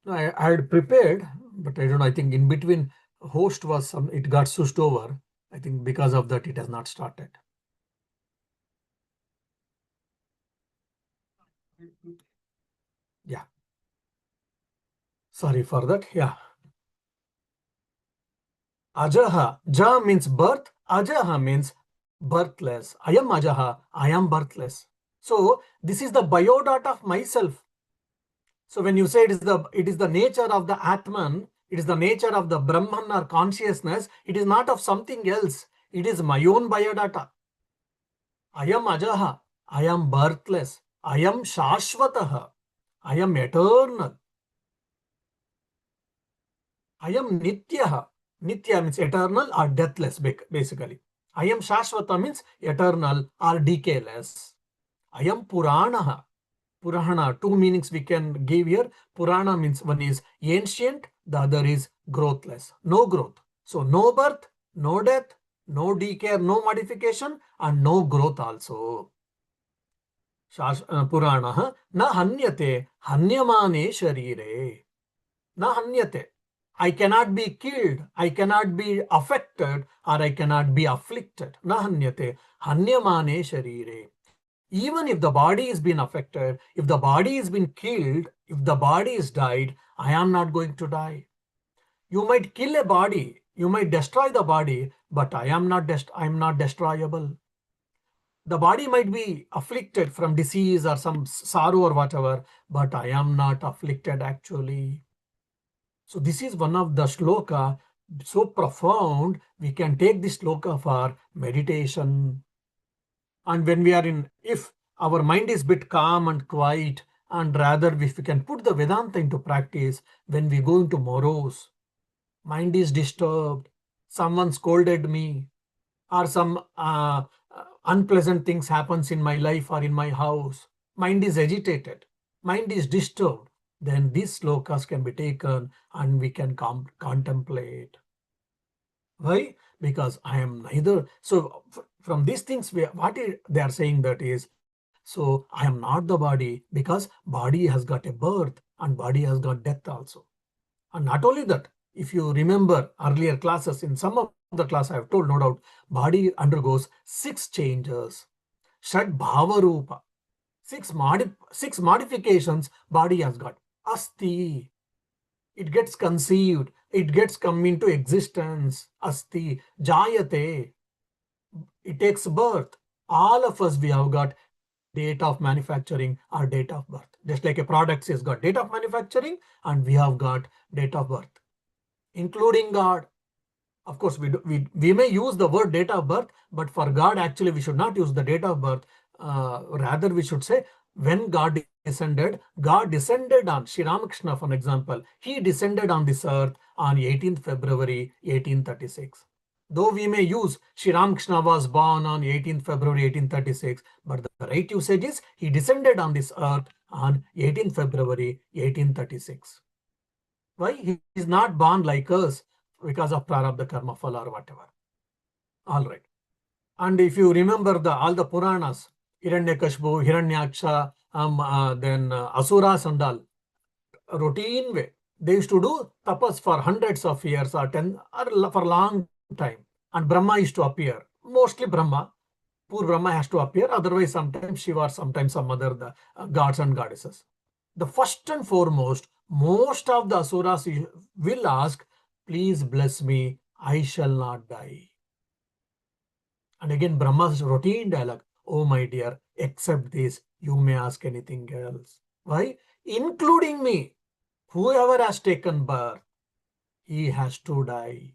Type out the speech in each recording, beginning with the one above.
No, I had prepared, but I don't know. I think in between host was some, it got switched over. I think because of that, it has not started. Yeah. Sorry for that. Yeah. Ajaha. Ja means birth. Ajaha means birthless. I am Ajaha. I am birthless. So this is the biodata of myself. So when you say it is the nature of the Atman, it is the nature of the Brahman or consciousness, it is not of something else. It is my own biodata. I am Ajaha. I am birthless. I am Shashvataha. I am eternal. I am Nityaha. Nitya means eternal or deathless, basically. I am Shashvata means eternal or decayless. I am Puranaha. Purana, two meanings we can give here. Purana means one is ancient, the other is growthless. No growth. So no birth, no death, no decay, no modification, and no growth also. Purana na hanyate hanyamane sharire. Na hanyate. I cannot be killed, I cannot be affected, or I cannot be afflicted. Na hanyate hanyamane sharire. Even if the body is been affected, if the body is been killed, if the body is died, I am not going to die. You might kill a body, you might destroy the body, but I am not destroyable. The body might be afflicted from disease or some sorrow or whatever, but I am not afflicted actually. So this is one of the shloka, so profound, we can take this shloka for meditation. And when we are if our mind is bit calm and quiet, and rather if we can put the Vedanta into practice, when we go into morose, mind is disturbed, someone scolded me, or some unpleasant things happens in my life or in my house, mind is agitated, mind is disturbed, then these slokas can be taken and we can contemplate. Why? Because I am neither. So from these things, they are saying that is, so I am not the body because body has got a birth and body has got death also. And not only that, if you remember earlier classes, in some of the class I have told, no doubt, body undergoes 6 changes. Shad Bhava Rupa. Six modifications body has got. Asti. It gets conceived. It gets come into existence. Asti. Jayate. It takes birth. All of us, we have got date of manufacturing or date of birth. Just like a product has got date of manufacturing and we have got date of birth, including God. Of course, we may use the word date of birth, but for God, actually, we should not use the date of birth. Rather, we should say when God descended on Sri Ramakrishna, for example. He descended on this earth on 18th February 1836. Though we may use Sri Ramakrishna was born on 18th February 1836, but the right usage is he descended on this earth on 18th February 1836. Why? He is not born like us because of prarabdha karma phala or whatever. All right. And if you remember all the Puranas, Hiranyakashpu, Hiranyaksha, then Asuras and all, routine way. They used to do tapas for hundreds of years or for long time. And Brahma used to appear. Mostly Brahma. Poor Brahma has to appear. Otherwise, sometimes Shiva or sometimes some other gods and goddesses. The first and foremost, most of the asuras will ask, please bless me, I shall not die. And again, Brahma's routine dialogue, oh my dear, accept this, you may ask anything else. Why? Including me. Whoever has taken birth, he has to die.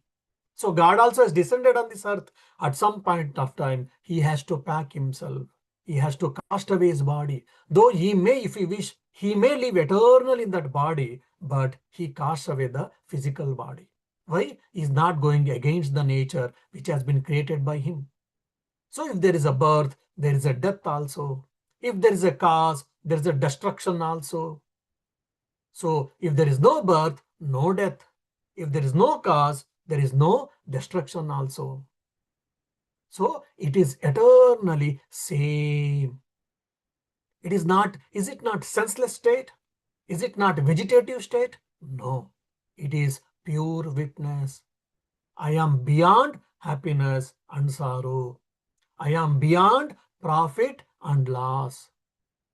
So God also has descended on this earth. At some point of time, he has to pack himself. He has to cast away his body. Though he may, if he wish, he may live eternal in that body, but he casts away the physical body. Why? He's not going against the nature which has been created by him. So if there is a birth, there is a death also. If there is a cause, there is a destruction also. So if there is no birth, no death. If there is no cause, there is no destruction also. So it is eternally same. It is not, is it not senseless state? Is it not vegetative state? No, it is pure witness. I am beyond happiness and sorrow. I am beyond profit and loss.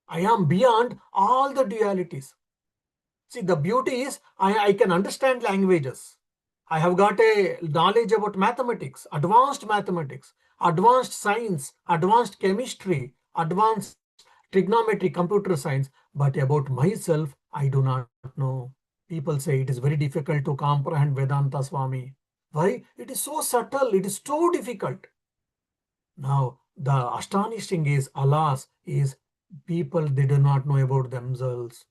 I am beyond all the dualities. See, the beauty is I can understand languages. I have got a knowledge about mathematics, advanced science, advanced chemistry, advanced trigonometry, computer science. But about myself, I do not know. People say it is very difficult to comprehend Vedanta, Swami. Why? It is so subtle, it is so difficult. Now, the astonishing is, alas, is people they do not know about themselves.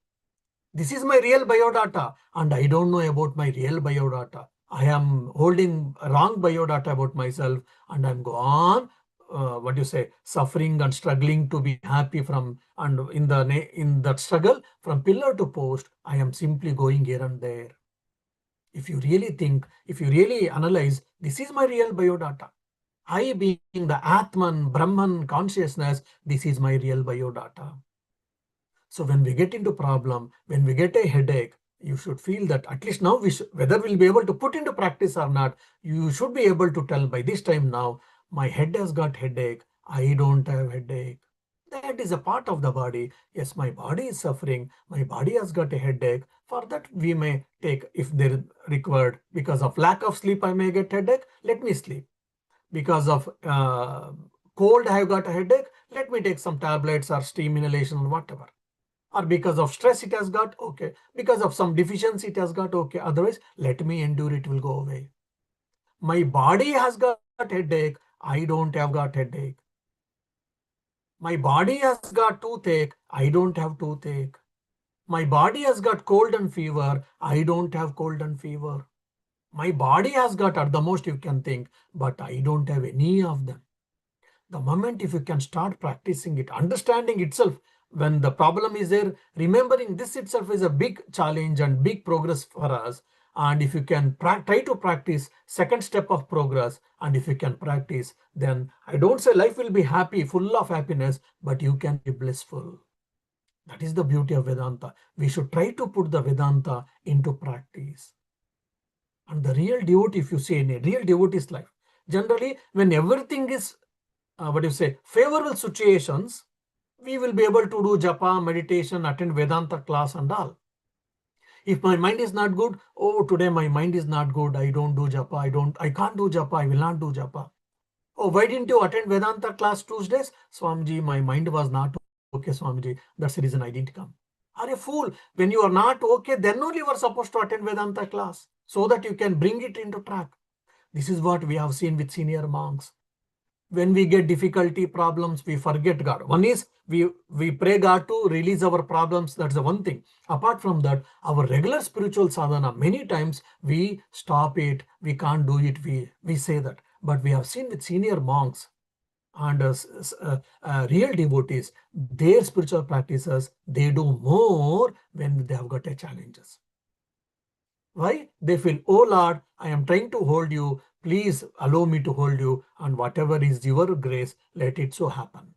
This is my real biodata, and I don't know about my real biodata. I am holding wrong biodata about myself, and I'm gone. What do you say? Suffering and struggling to be happy from, and in that struggle from pillar to post, I am simply going here and there. If you really think, if you really analyze, this is my real biodata. I being the Atman, Brahman consciousness, this is my real biodata. So when we get into problem, when we get a headache, you should feel that at least now whether we'll be able to put into practice or not, you should be able to tell by this time now, my head has got headache, I don't have headache. That is a part of the body. Yes, my body is suffering, my body has got a headache. For that we may take, if there is required, because of lack of sleep I may get headache, let me sleep. Because of cold I have got a headache, let me take some tablets or steam inhalation or whatever. Or because of stress it has got, okay. Because of some deficiency it has got, okay. Otherwise, let me endure, it will go away. My body has got headache, I don't have got headache. My body has got toothache, I don't have toothache. My body has got cold and fever, I don't have cold and fever. My body has got at the most you can think, but I don't have any of them. The moment if you can start practicing it, understanding itself, when the problem is there, remembering this itself is a big challenge and big progress for us. And if you can try to practice, second step of progress, and if you can practice, then I don't say life will be happy, full of happiness, but you can be blissful. That is the beauty of Vedanta. We should try to put the Vedanta into practice. And the real devotee, if you say in a real devotee's life, generally when everything is what do you say, favorable situations, we will be able to do japa, meditation, attend Vedanta class and all. If my mind is not good, oh, today my mind is not good, I don't do japa, I can't do japa, I will not do japa. Oh, why didn't you attend Vedanta class Tuesdays? Swamiji, my mind was not okay, Swamiji. That's the reason I didn't come. Are you fool? When you are not okay, then only you are supposed to attend Vedanta class so that you can bring it into track. This is what we have seen with senior monks. When we get difficulty problems, we forget God. One is we pray God to release our problems. That's the one thing. Apart from that, our regular spiritual sadhana, many times we stop it, we can't do it, we say that. But we have seen with senior monks and real devotees, their spiritual practices, they do more when they have got a challenges. Why? They feel, oh Lord, I am trying to hold you. Please allow me to hold you. And whatever is your grace, let it so happen.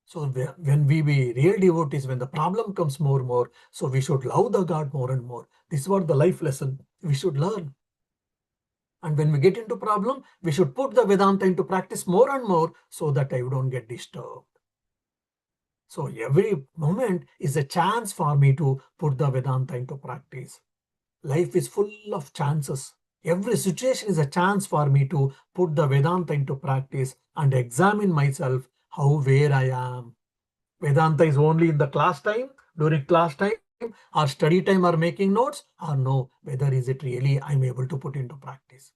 So when we be real devotees, when the problem comes more and more, so we should love the God more and more. This is what the life lesson we should learn. And when we get into problem, we should put the Vedanta into practice more and more so that I don't get disturbed. So every moment is a chance for me to put the Vedanta into practice. Life is full of chances. Every situation is a chance for me to put the Vedanta into practice and examine myself how where I am. Vedanta is only in the class time, during class time, or study time, or making notes, or no, whether is it really I'm able to put into practice.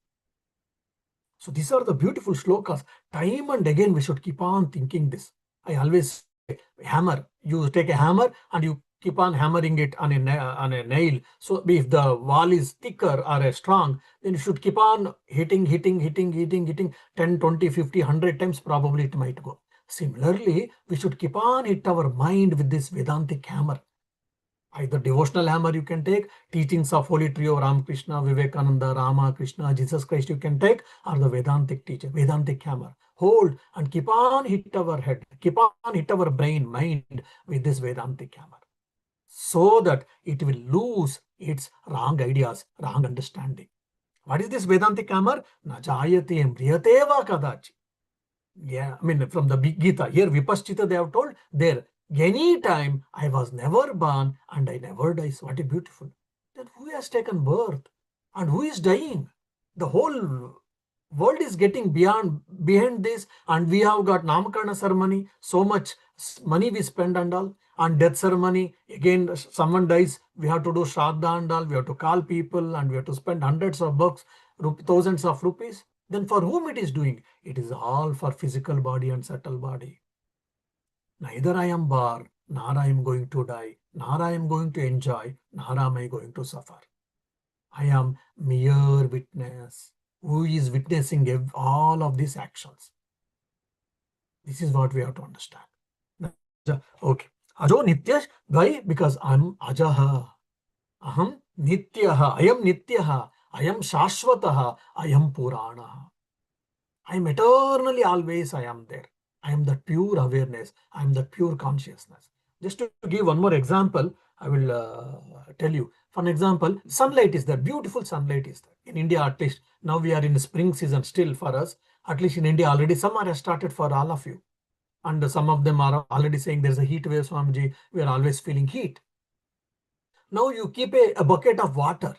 So these are the beautiful shlokas. Time and again we should keep on thinking this. I always say, hammer. You take a hammer and you keep on hammering it on a nail. So if the wall is thicker or strong, then you should keep on hitting 10, 20, 50, 100 times, probably it might go. Similarly, we should keep on hit our mind with this Vedantic hammer. Either devotional hammer you can take, teachings of Holy Trio, Ramakrishna, Vivekananda, Rama, Krishna, Jesus Christ you can take, or the Vedantic teacher, Vedantic hammer. Hold and keep on hit our head, keep on hit our brain, mind with this Vedantic hammer. So that it will lose It's wrong ideas, wrong understanding. What is this Vedantic grammar? Na jayate mriyate va kadachi. Yeah, I mean, from the Gita, here Vipaschita they have told, there, any time I was never born and I never die. So what a beautiful. Then who has taken birth and who is dying? The whole world is getting behind this, and we have got Namakarna ceremony, so much money we spend and all, and death ceremony, again someone dies, we have to do Shraddha and all, we have to call people and we have to spend hundreds of bucks, thousands of rupees. Then for whom it is doing? It is all for physical body and subtle body. Neither I am born, nor I am going to die, nor I am going to enjoy, nor am I going to suffer. I am mere witness who is witnessing all of these actions. This is what we have to understand. Okay. Ajo Nitya. Why? Because I'm Ajaha. Aham Nityaha. I am Nityaha. I am Shashwataha. I am Purana. I am eternally always I am there. I am the pure awareness. I am the pure consciousness. Just to give one more example, I will tell you. For an example, sunlight is there. Beautiful sunlight is there. In India, at least, now we are in the spring season still for us. At least in India, already summer has started for all of you. And some of them are already saying there's a heat wave, Swamiji. We are always feeling heat. Now you keep a bucket of water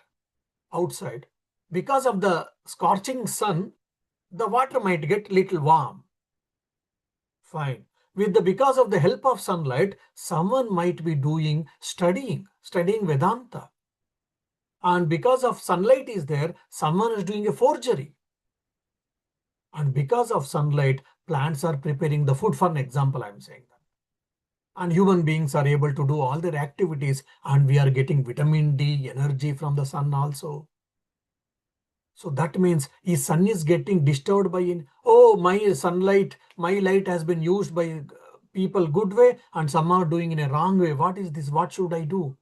outside. Because of the scorching sun, the water might get little warm. Fine. Because of the help of sunlight, someone might be studying Vedanta. And because of sunlight is there, someone is doing a forgery. And because of sunlight, plants are preparing the food. For an example, I'm saying that. And human beings are able to do all their activities, and we are getting vitamin D, energy from the sun also. So that means his sun is getting disturbed by my light has been used by people good way and some are doing in a wrong way. What is this? What should I do?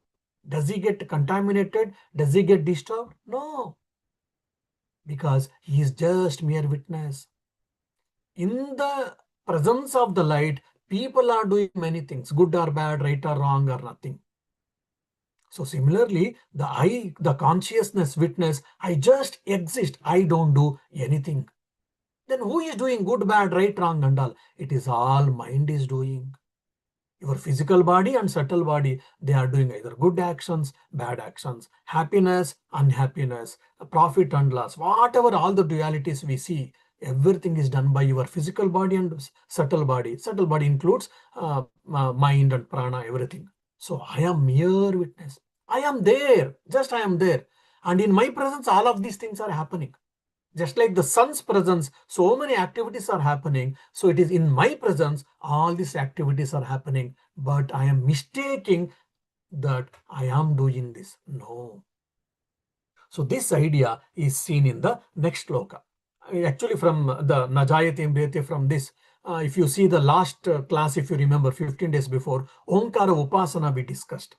Does he get contaminated? Does he get disturbed? No. Because he is just mere witness. In the presence of the light, people are doing many things, good or bad, right or wrong or nothing. So similarly, the consciousness witness, I just exist. I don't do anything. Then who is doing good, bad, right, wrong and all? It is all mind is doing. Your physical body and subtle body, they are doing either good actions, bad actions, happiness, unhappiness, profit and loss, whatever all the dualities we see, everything is done by your physical body and subtle body. Subtle body includes mind and prana, everything. So I am mere witness. I am there, just I am there. And in my presence, all of these things are happening. Just like the sun's presence, so many activities are happening. So it is in my presence, all these activities are happening. But I am mistaking that I am doing this. No. So this idea is seen in the next sloka. Actually, from the Najayate Mriyate, from this, if you see the last class, if you remember 15 days before, Omkara Upasana we discussed.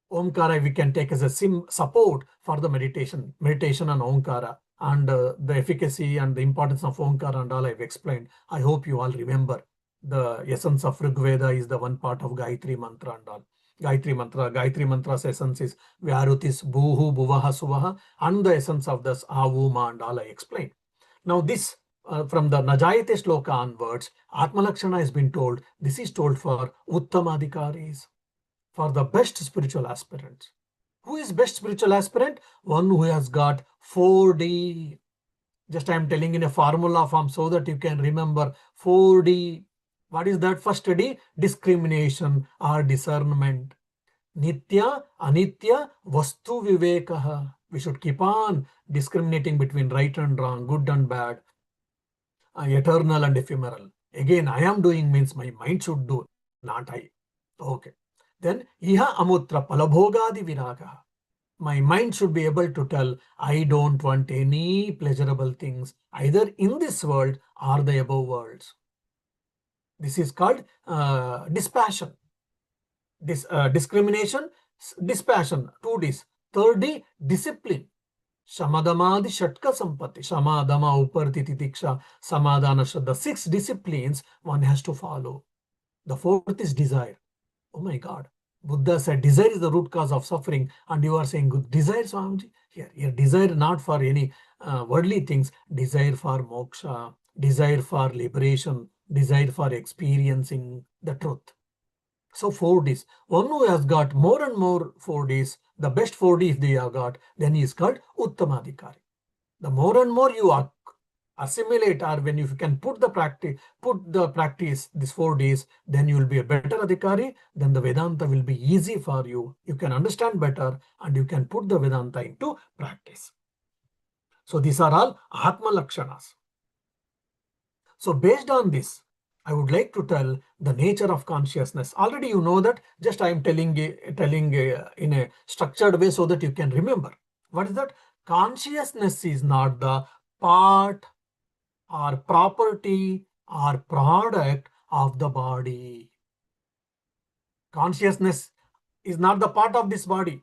Omkara we can take as a support for the meditation on Omkara. And the efficacy and the importance of Omkara and all I've explained. I hope you all remember. The essence of Rigveda is the one part of Gayatri Mantra and all. Gayatri Mantra's essence is Vyarutis, Bhuhu, Bhuvaha, Suvaha, and the essence of this Avuma and all I explained. Now this, from the Najayate Shloka onwards, Atmalakshana has been told, this is told for Uttamadhikaris, for the best spiritual aspirants. Who is best spiritual aspirant? One who has got 4D. Just I am telling in a formula form so that you can remember 4D. What is that first D? Discrimination or discernment. Nitya, Anitya, Vastu Vivekaha. We should keep on discriminating between right and wrong, good and bad, eternal and ephemeral. Again, I am doing means my mind should do, not I. Okay. Then, Iha Amutra Palabhogadi Viraga. My mind should be able to tell, I don't want any pleasurable things, either in this world or the above worlds. This is called dispassion. Discrimination, dispassion, 2Ds. Third D, discipline. Shamadamadi Shatka Sampatti. Shamadama Uparti Titiksha Samadana. The 6 disciplines one has to follow. The 4th is desire. Oh my God. Buddha said desire is the root cause of suffering, and you are saying good desire, Swamiji. Here, desire not for any worldly things, desire for moksha, desire for liberation, desire for experiencing the truth. So 4Ds. One who has got more and more 4Ds, the best 4D if they have got, then he is called Uttamadhikari. The more and more you assimilate, or when you can put the practice these 4Ds, then you will be a better adhikari. Then the Vedanta will be easy for you. You can understand better and you can put the Vedanta into practice. So these are all Atma Lakshanas. So based on this, I would like to tell the nature of consciousness. Already you know that, just I am telling in a structured way so that you can remember. What is that? Consciousness is not the part or property or product of the body. Consciousness is not the part of this body,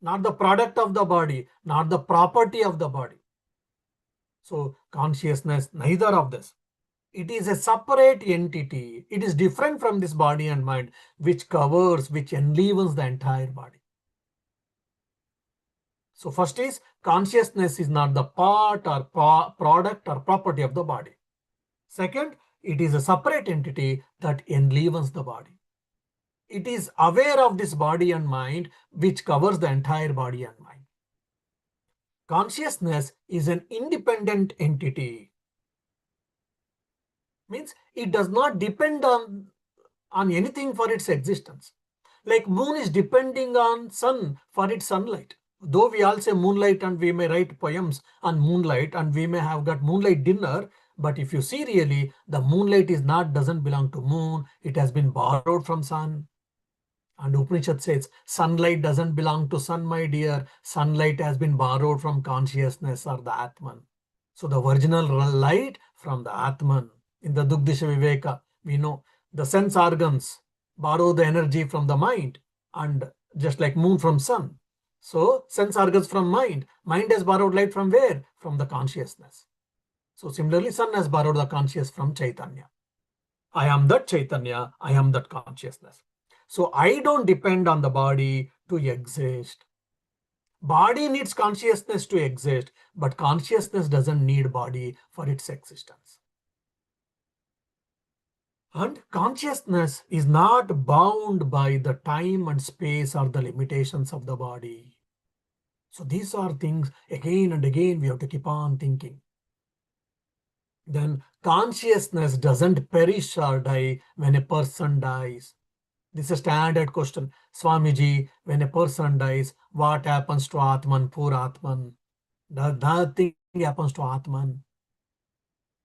not the product of the body, not the property of the body. So consciousness, neither of this. It is a separate entity. It is different from this body and mind, which enlivens the entire body. So first is, consciousness is not the part or product or property of the body. Second, it is a separate entity that enlivens the body. It is aware of this body and mind, which covers the entire body and mind. Consciousness is an independent entity. Means it does not depend on anything for its existence. Like moon is depending on sun for its sunlight. Though we all say moonlight and we may write poems on moonlight and we may have got moonlight dinner, but if you see really, the moonlight doesn't belong to moon. It has been borrowed from sun. And Upanishad says, sunlight doesn't belong to sun, my dear. Sunlight has been borrowed from consciousness or the Atman. So the original light from the Atman. In the Dugdisha Viveka, we know the sense organs borrow the energy from the mind, and just like moon from sun. So sense organs from mind. Mind has borrowed light from where? From the consciousness. So similarly, sun has borrowed the conscious from Chaitanya. I am that Chaitanya, I am that consciousness. So I don't depend on the body to exist. Body needs consciousness to exist, but consciousness doesn't need body for its existence. And consciousness is not bound by the time and space or the limitations of the body. So these are things again and again we have to keep on thinking. Then consciousness doesn't perish or die when a person dies. This is a standard question. Swamiji, when a person dies, what happens to Atman, poor Atman? Nothing happens to Atman.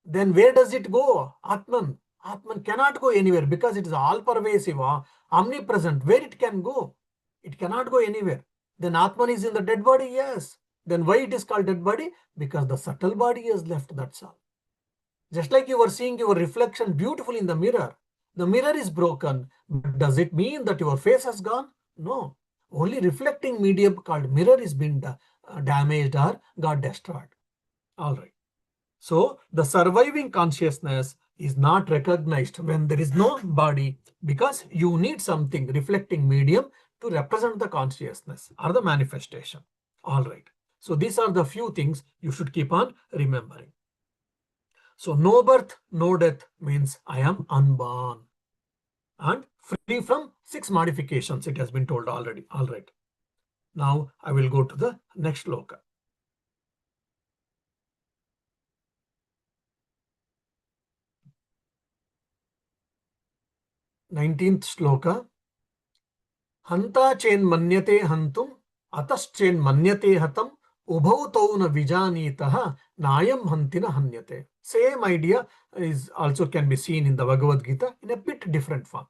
Then where does it go? Atman. Atman cannot go anywhere because it is all pervasive, omnipresent. Where it can go? It cannot go anywhere. Then Atman is in the dead body? Yes. Then why it is called dead body? Because the subtle body is left, that's all. Just like you were seeing your reflection beautifully in the mirror. The mirror is broken. But does it mean that your face has gone? No. Only reflecting medium called mirror is been damaged or got destroyed. All right. So the surviving consciousness is not recognized when there is no body, because you need something reflecting medium to represent the consciousness or the manifestation. All right. So these are the few things you should keep on remembering. So no birth, no death means I am unborn and free from 6 modifications. It has been told already. All right. Now I will go to the next shloka. 19th shloka. Hanta chen manyate hantum, atas chen manyate hatam, ubhau tau na vijanitaha, nayam hantina hanyate. Same idea is also can be seen in the Bhagavad Gita in a bit different form.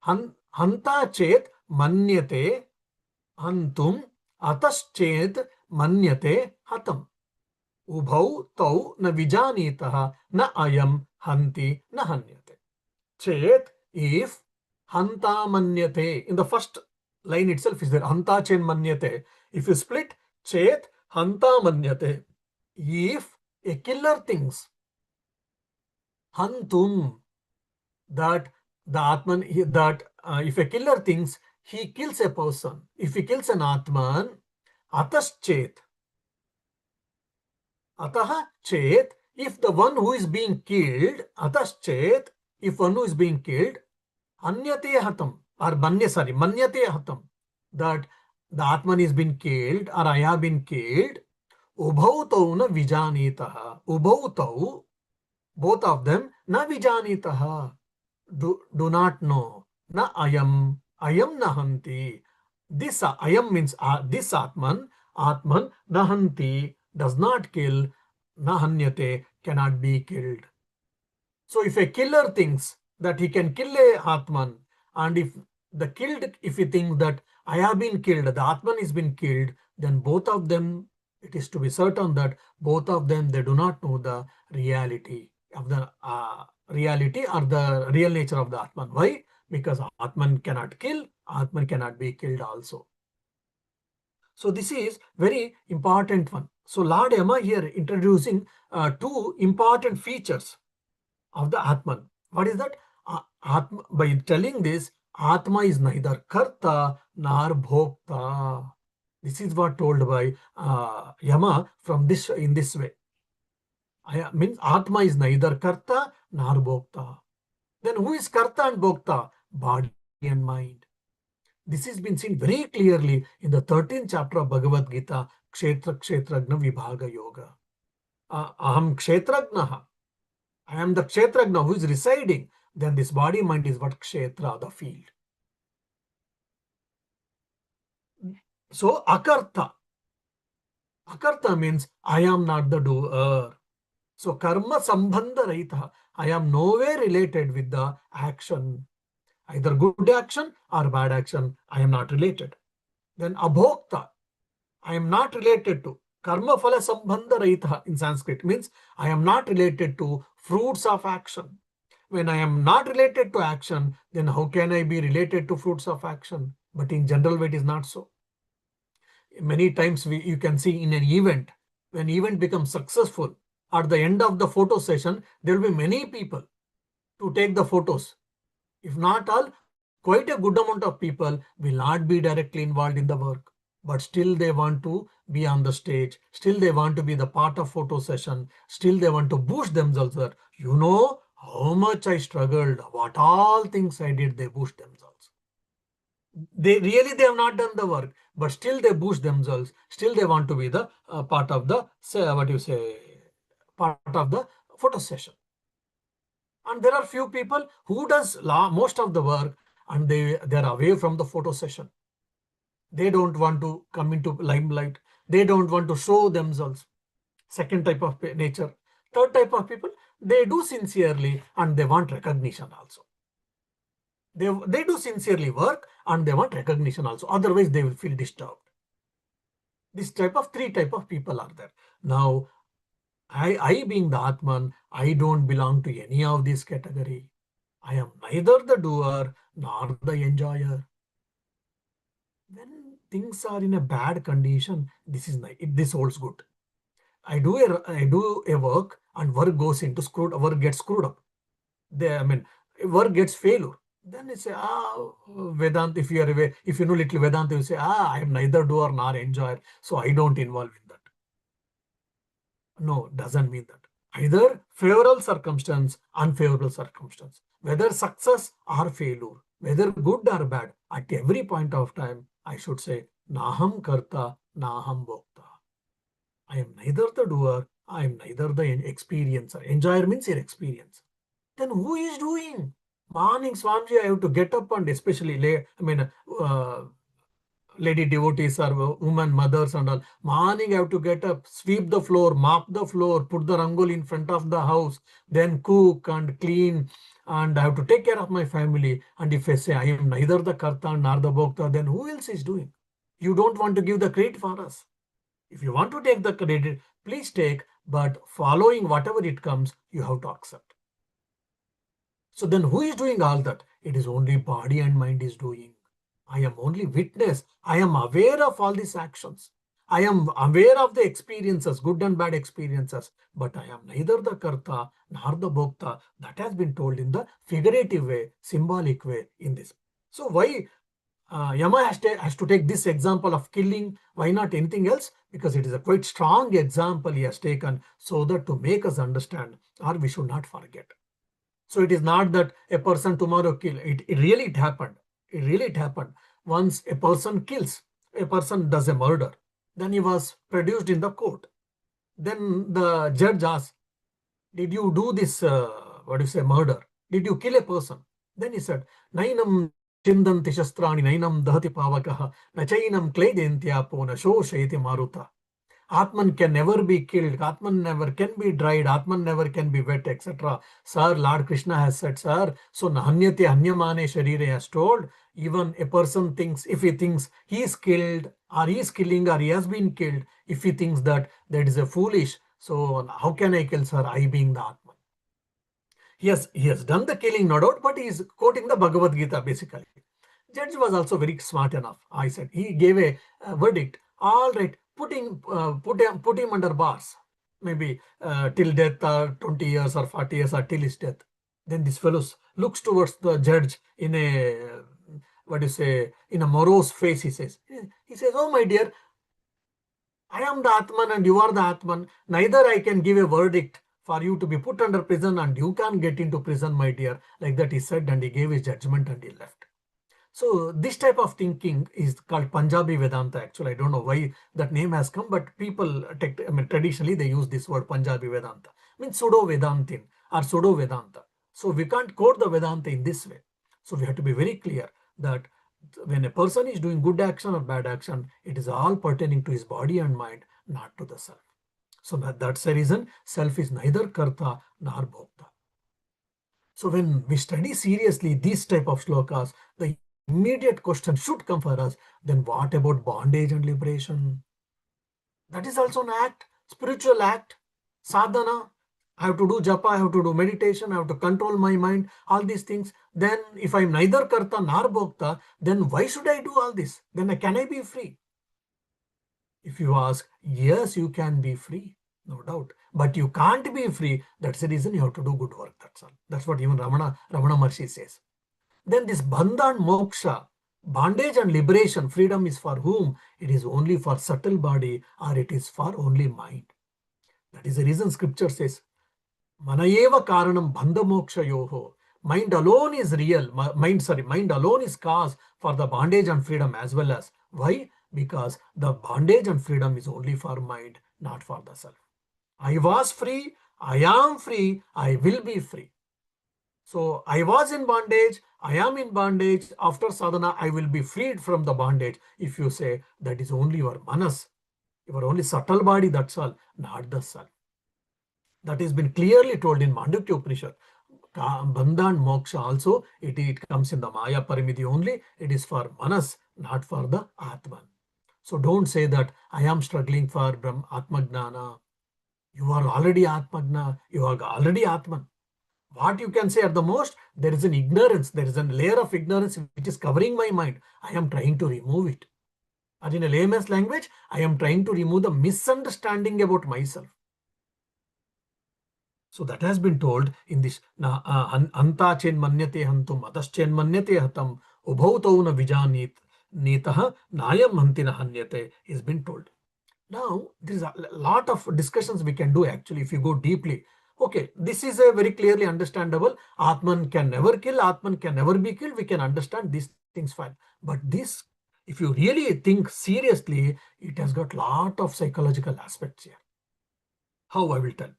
Hanta chet manyate hantum, atas chet manyate hatam. Ubhau tau na vijanitaha, na ayam hanti na hanyate. Chet, if, hanta manyate. In the first line itself is there, hanta chen manyate. If you split, chet, hanta manyate. If a killer thinks, hantum, that the Atman, that if a killer thinks he kills a person, if he kills an Atman, ataschet, ataha chet, if the one who is being killed, ataschet, if one who is being killed, anyate hatam, or manyate hatam, that the Atman is been killed or I have been killed, ubhautau na vijanitaha, ubhautau, both of them, na vijanitaha, do not know, na ayam nahanti. This ayam means this Atman nahanti, does not kill, nahanyate, cannot be killed. So if a killer thinks that he can kill a Atman, and if he thinks that I have been killed, the Atman has been killed, then both of them, it is to be certain that both of them, they do not know the reality of the reality or the real nature of the Atman. Why? Because Atman cannot kill, Atman cannot be killed also. So this is very important one. So Lord Yama here introducing two important features of the Atman. What is that? By telling this, Atma is neither Karta nor Bhokta. This is what told by Yama in this way. Means Atma is neither Karta nor Bhokta. Then who is Karta and Bhokta? Body and mind. This has been seen very clearly in the 13th chapter of Bhagavad Gita, Kshetra Kshetragna Vibhaga Yoga. Aham Kshetragnaha. I am the Kshetragna who is residing. Then this body mind is what Kshetra, the field. So Akarta. Akarta means I am not the doer. So karma sambandha rahita. I am nowhere related with the action. Either good action or bad action, I am not related. Then abhokta. I am not related to. Karma phala sambandha rahita in Sanskrit means I am not related to fruits of action. When I am not related to action, then how can I be related to fruits of action? But in general way, it is not so. Many times you can see in an event, when event becomes successful, at the end of the photo session, there will be many people to take the photos. If not all, quite a good amount of people will not be directly involved in the work, but still they want to be on the stage, still they want to be the part of photo session, still they want to boost themselves that, how much I struggled, what all things I did, they boost themselves. They have not done the work, but still they boost themselves, still they want to be the part of the, part of the photo session. And there are few people who does most of the work and they are away from the photo session. They don't want to come into limelight. They don't want to show themselves. Second type of nature. Third type of people, they do sincerely and they want recognition also. They do sincerely work and they want recognition also. Otherwise, they will feel disturbed. This three type of people are there. Now, I being the Atman, I don't belong to any of this category. I am neither the doer nor the enjoyer. When things are in a bad condition, this holds good. I do a work and work gets screwed up. Work gets failure. Then you say, Vedanta, if you know little Vedanta, you say, I am neither doer nor enjoyer, so I don't involve in that. No, doesn't mean that. Either favorable circumstance, unfavorable circumstance, whether success or failure, whether good or bad, at every point of time, I should say, Naham Karta, Naham Bhokta. I am neither the doer, I am neither the experiencer. Enjoyer means your experience. Then who is doing? Morning, Swamiji, I have to get up and especially lady devotees or women mothers and all. Morning I have to get up, sweep the floor, mop the floor, put the rangoli in front of the house, then cook and clean, and I have to take care of my family. And if I say I am neither the Karta nor the Bhokta, then who else is doing? You don't want to give the credit for us. If you want to take the credit, please take, but following whatever it comes, you have to accept. So then who is doing all that? It is only body and mind is doing. I am only witness. I am aware of all these actions. I am aware of the experiences, good and bad experiences, but I am neither the Karta nor the Bhokta. That has been told in the figurative way, symbolic way in this. So why Yama has to take this example of killing. Why not anything else? Because it is a quite strong example he has taken so that to make us understand, or we should not forget. So it is not that a person tomorrow kill. It really it happened. It really it happened. Once a person kills, a person does a murder. Then he was produced in the court. Then the judge asked, did you do this, what do you say, murder? Did you kill a person? Then he said, Nainam chindanti shastrani, nainam dahati pavakaha, nachainam kledentyapona shoshayati maruta. Atman can never be killed, Atman never can be dried, Atman never can be wet, etc. Sir, Lord Krishna has said, sir, so nahanyate hanyamane sharire has told, even a person thinks, if he thinks he is killed, or he is killing, or he has been killed, if he thinks that that is a foolish, so how can I kill, sir, I being the Atman? He has done the killing, no doubt, but he is quoting the Bhagavad Gita basically. Judge was also very smart enough. I said he gave a verdict. All right, put him under bars, maybe till death, or 20 years or 40 years, or till his death. Then this fellow looks towards the judge in a what do you say, in a morose face. He says, oh my dear, I am the Atman and you are the Atman. Neither I can give a verdict for you to be put under prison and you can't get into prison, my dear. Like that he said, and he gave his judgment and he left. So this type of thinking is called Punjabi Vedanta. Actually, I don't know why that name has come, but people, traditionally they use this word Punjabi Vedanta. Means pseudo Vedantin or pseudo Vedanta. So we can't quote the Vedanta in this way. So we have to be very clear that when a person is doing good action or bad action, it is all pertaining to his body and mind, not to the self. So that's the reason self is neither karta nor bhokta. So when we study seriously these type of shlokas, the immediate question should come for us, then what about bondage and liberation? That is also an act, spiritual act, sadhana. I have to do japa, I have to do meditation, I have to control my mind, all these things. Then if I'm neither karta nor bhokta, then why should I do all this? Then can I be free? If you ask, yes, you can be free, no doubt. But you can't be free. That's the reason you have to do good work. That's all. That's what even Ramana Maharshi says. Then this bandha and moksha, bondage and liberation, freedom is for whom? It is only for subtle body or it is for only mind. That is the reason scripture says, Manayeva karanam bandha moksha yoho. Mind alone is real. Mind alone is cause for the bondage and freedom as well as. Why? Because the bondage and freedom is only for mind, not for the self. I was free, I am free, I will be free. So I was in bondage, I am in bondage. After sadhana, I will be freed from the bondage. If you say that is only your manas, your only subtle body, that's all, not the self. That has been clearly told in Mandukya Upanishad. Bandha and moksha also, it comes in the Maya Paramidhi only. It is for manas, not for the Atman. So don't say that I am struggling for Atma Gnana. You are already Atmagna, you are already Atman. What you can say at the most, there is an ignorance, there is a layer of ignorance which is covering my mind. I am trying to remove it. Or in a layman's language, I am trying to remove the misunderstanding about myself. So that has been told in this anta chen manyate hantum atas chen manyate hatam ubhautau na vijanit nitaha nayam hantina hanyate is been told. Now, there is a lot of discussions we can do actually if you go deeply. Okay, this is a very clearly understandable. Atman can never kill, Atman can never be killed. We can understand these things fine. But this, if you really think seriously, it has got lot of psychological aspects here. How I will tell.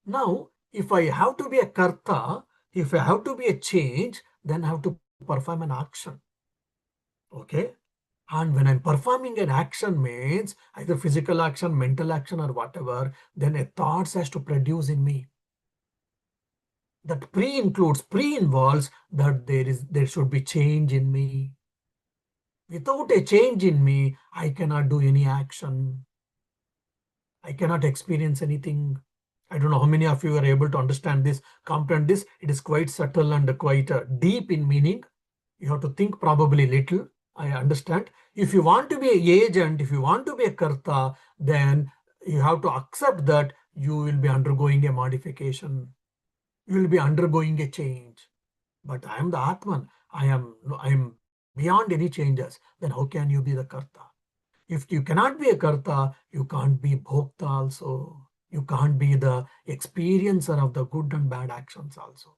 Now, if I have to be a karta, if I have to be a change, then I have to perform an action. Okay? And when I'm performing an action means either physical action, mental action or whatever, then a thought has to produce in me. That pre-involves that there should be change in me. Without a change in me, I cannot do any action. I cannot experience anything. I don't know how many of you are able to understand this, comprehend this. It is quite subtle and quite deep in meaning. You have to think probably little. I understand. If you want to be an agent, if you want to be a karta, then you have to accept that you will be undergoing a modification. You will be undergoing a change. But I am the Atman. I am beyond any changes, then how can you be the Karta? If you cannot be a Karta, you can't be Bhokta also. You can't be the experiencer of the good and bad actions also.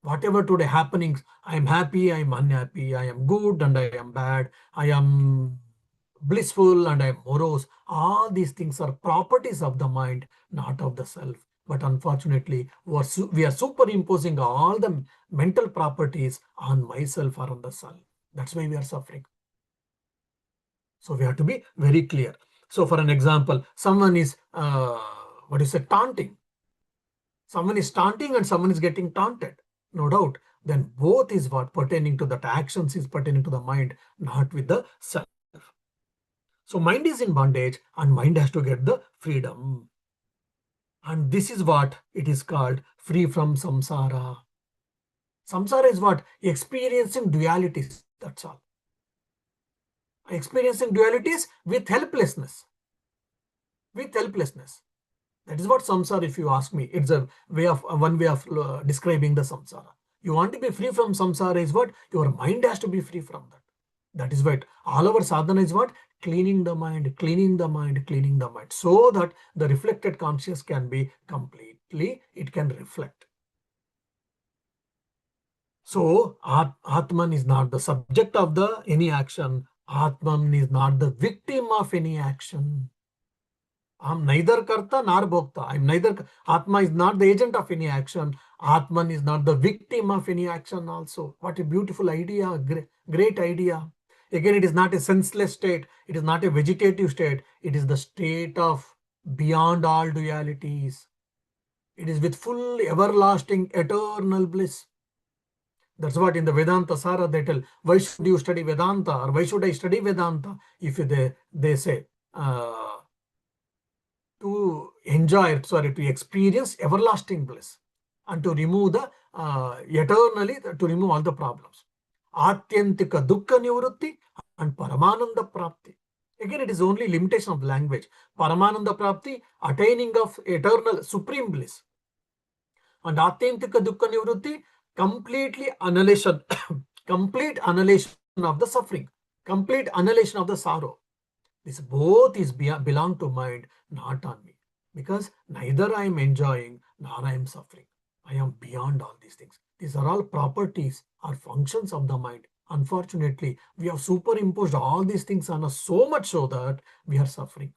Whatever today happenings, I am happy, I am unhappy, I am good and I am bad, I am blissful and I am morose. All these things are properties of the mind, not of the self. But unfortunately, we are superimposing all the mental properties on myself or on the self. That's why we are suffering. So we have to be very clear. So for an example, someone is, taunting. Someone is taunting and someone is getting taunted. No doubt. Then both is what pertaining to that actions is pertaining to the mind, not with the self. So mind is in bondage and mind has to get the freedom. And this is what it is called free from samsara. Samsara is what? Experiencing dualities. That's all. Experiencing dualities with helplessness. With helplessness. That is what samsara, if you ask me. It's a way of one way of describing the samsara. You want to be free from samsara is what? Your mind has to be free from that. That is what all our sadhana is what? Cleaning the mind, cleaning the mind, cleaning the mind. So that the reflected conscious can be completely, it can reflect. So Atman is not the subject of the any action. Atman is not the victim of any action. I'm neither karta nor bhokta. I'm neither. Atma is not the agent of any action. Atman is not the victim of any action also. What a beautiful idea, great idea. Again, it is not a senseless state. It is not a vegetative state. It is the state of beyond all dualities. It is with full, everlasting, eternal bliss. That's what in the Vedanta Sara they tell. Why should you study Vedanta or why should I study Vedanta? If they say, to enjoy, to experience everlasting bliss and to remove the eternally, to remove all the problems. Atyantika dukkha nivrutti and Paramananda prapti. Again, it is only limitation of language. Paramananda prapti, attaining of eternal supreme bliss. And Atyantika dukkha nivrutti, completely annihilation, complete annihilation of the suffering, complete annihilation of the sorrow. This both is belong to mind, not on me. Because neither I am enjoying nor I am suffering. I am beyond all these things. These are all properties or functions of the mind. Unfortunately, we have superimposed all these things on us so much so that we are suffering.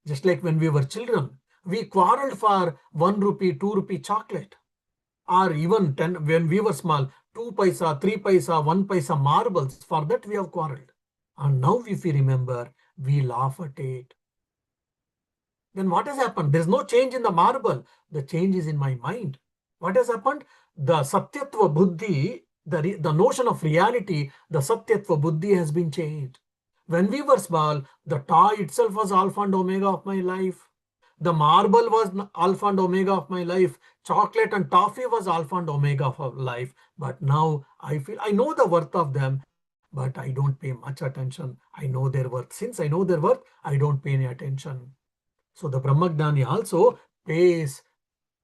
Just like when we were children, we quarreled for 1 rupee, 2 rupee chocolate. Or even 10, when we were small, 2 paisa, 3 paisa, 1 paisa marbles. For that we have quarreled. And now if we remember, we laugh at it. Then what has happened? There's no change in the marble. The change is in my mind. What has happened? The Satyatva Buddhi, the notion of reality, the Satyatva Buddhi has been changed. When we were small, the toy itself was alpha and omega of my life. The marble was alpha and omega of my life. Chocolate and toffee was alpha and omega of life. But now I feel I know the worth of them, but I don't pay much attention. I know their worth. Since I know their worth, I don't pay any attention. So the Brahmagnani also pays,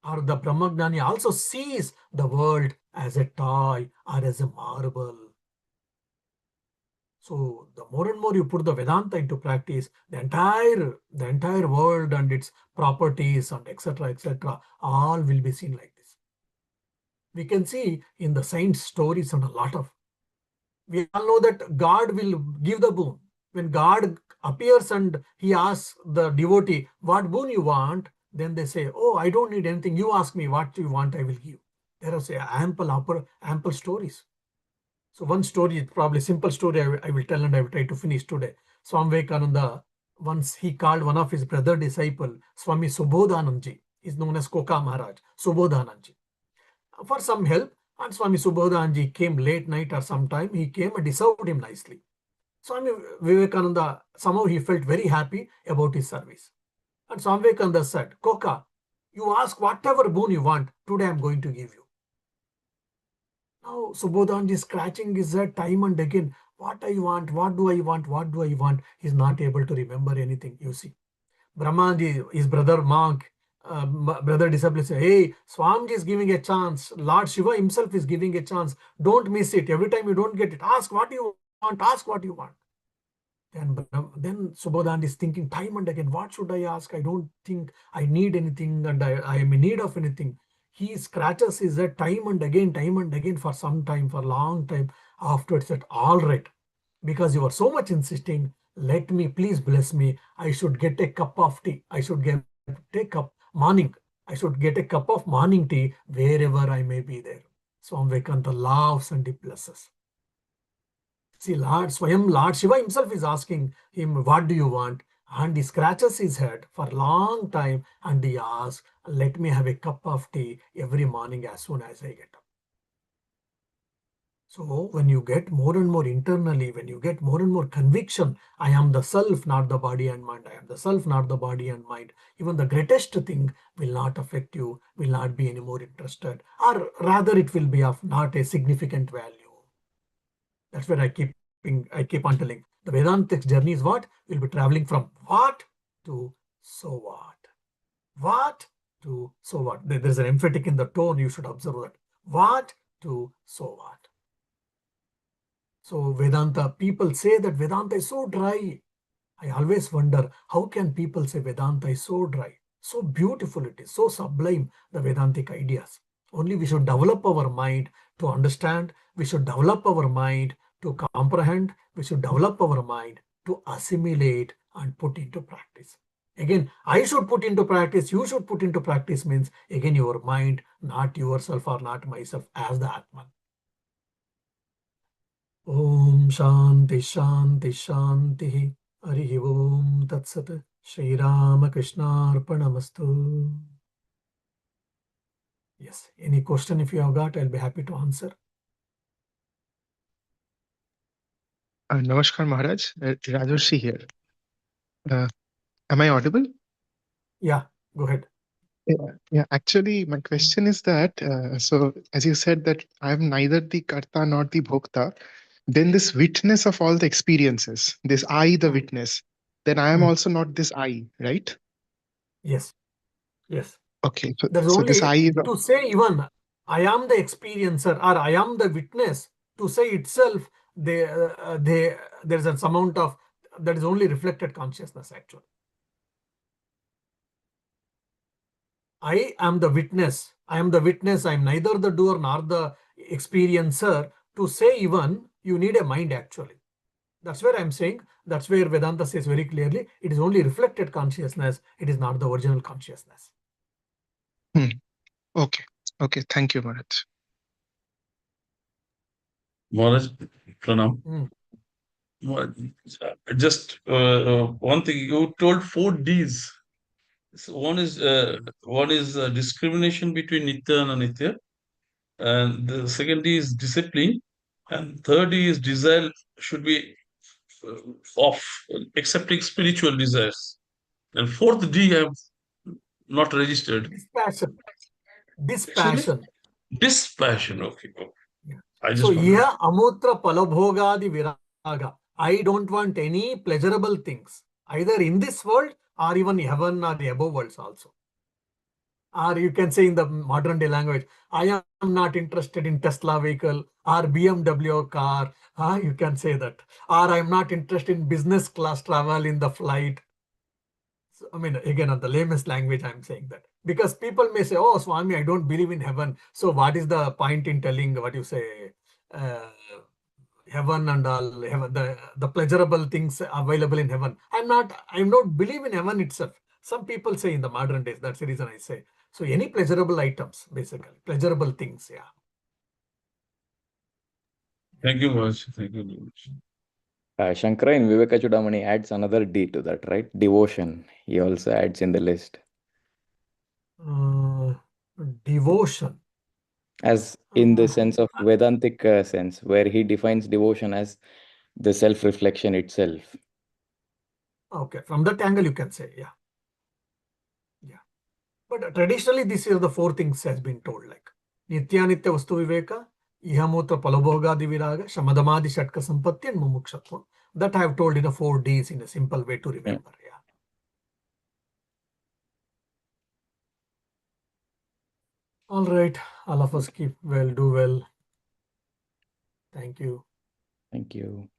or the Brahmagnani also sees the world as a toy or as a marble. So the more and more you put the Vedanta into practice, the entire world and its properties and etc., all will be seen like this. We can see in the saints' stories and a lot of. We all know that God will give the boon. When God appears and he asks the devotee, what boon you want? Then they say, oh, I don't need anything. You ask me what you want, I will give. There are ample stories. So one story, probably simple story I will tell and I will try to finish today. Swami Vivekananda, once he called one of his brother disciple, Swami Subodhanandji, is known as Koka Maharaj, Subodhanandji, for some help. And Swami Subodhanandji came late night or sometime. He came and he served him nicely. Swami Vivekananda, somehow he felt very happy about his service. And Swami Vivekananda said, Koka, you ask whatever boon you want, today I am going to give you. Now Subodhanji is scratching his head time and again. What I want, what do I want, what do I want? He's not able to remember anything, you see. Brahmaji, his brother monk, brother disciple say, hey, Swamiji is giving a chance. Lord Shiva himself is giving a chance. Don't miss it. Every time you don't get it, ask what you ask what you want. Then Subodhan is thinking time and again, what should I ask? I don't think I need anything and I am in need of anything. He scratches his head time and again for some time, for a long time. Afterwards, said, all right, because you are so much insisting, let me, please bless me. I should get a cup of tea. I should take up morning. I should get a cup of morning tea wherever I may be there. Swami Vivekananda laughs and he blesses. See, Lord Shiva himself is asking him, what do you want? And he scratches his head for a long time and he asks, let me have a cup of tea every morning as soon as I get up. So when you get more and more internally, when you get more and more conviction, I am the self, not the body and mind. I am the self, not the body and mind. Even the greatest thing will not affect you, will not be any more interested, or rather it will be of not a significant value. That's where I keep on telling. The Vedantic journey is what? We'll be traveling from what to so what. What to so what. There's an emphatic in the tone, you should observe that. What to so what. So Vedanta, people say that Vedanta is so dry. I always wonder, how can people say Vedanta is so dry? So beautiful it is, so sublime, the Vedantic ideas. Only we should develop our mind to understand, we should develop our mind to comprehend, we should develop our mind to assimilate and put into practice. Again, I should put into practice, you should put into practice means, again, your mind, not yourself or not myself, as the Atman. Om Shanti Shanti Shanti. Harihi Om Tat Sat. Shri Ramakrishna Arpanamastu. Yes, any question if you have got, I'll be happy to answer. Namaskar Maharaj, Rajarshi here. Am I audible? Yeah, go ahead. Yeah. Actually, my question is that, so as you said that I am neither the Karta nor the Bhokta, then this witness of all the experiences, this I, the witness, then I am also not this I, right? Yes, yes. Okay, There's so this only I is, to say even I am the experiencer or I am the witness, to say itself, there's an amount of that is only reflected consciousness actually. I am the witness. I am the witness. I am neither the doer nor the experiencer. To say even, you need a mind actually. That's where I'm saying, that's where Vedanta says very clearly, it is only reflected consciousness. It is not the original consciousness. okay, okay, thank you Maharaj. Maharaj, Pranam. Mm. Just one thing, you told 4 Ds. So one is discrimination between Nitya and Anitya, and the second D is discipline, and third D is desire should be off, accepting spiritual desires, and fourth D I have not registered. Dispassion. Excuse me, Dispassion. dispassion. Okay, okay. Yeah. I So just wondered. here amutra palabhogadi viraga. I don't want any pleasurable things, either in this world or even heaven or the above worlds also. Or you can say in the modern day language, I am not interested in Tesla vehicle or BMW car. You can say that. Or I am not interested in business class travel in the flight. So, I mean, again, on the lamest language, I'm saying that. Because people may say, oh, Swami, I don't believe in heaven. So what is the point in telling what you say, uh, heaven and all, heaven, the pleasurable things available in heaven? I'm not believe in heaven itself. Some people say in the modern days, that's the reason I say. So any pleasurable items, basically, pleasurable things, yeah. Thank you, Maharaj. Thank you very much. Shankara in Vivekachudamani adds another D to that, right? Devotion. He also adds in the list. Uh, Devotion. As in the sense of Vedantic sense, where he defines devotion as the self-reflection itself. Okay, from that angle, you can say, yeah. Yeah. But traditionally, this is the four things has been told, like Nityanitya Vastu Viveka, Ihamutra Palabhogadi Viraga, Shamadamadi Shatka Sampatti, and Mumukshatva. That I have told in the 4 Ds in a simple way to remember. Yeah. All right. All of us keep well, do well. Thank you. Thank you.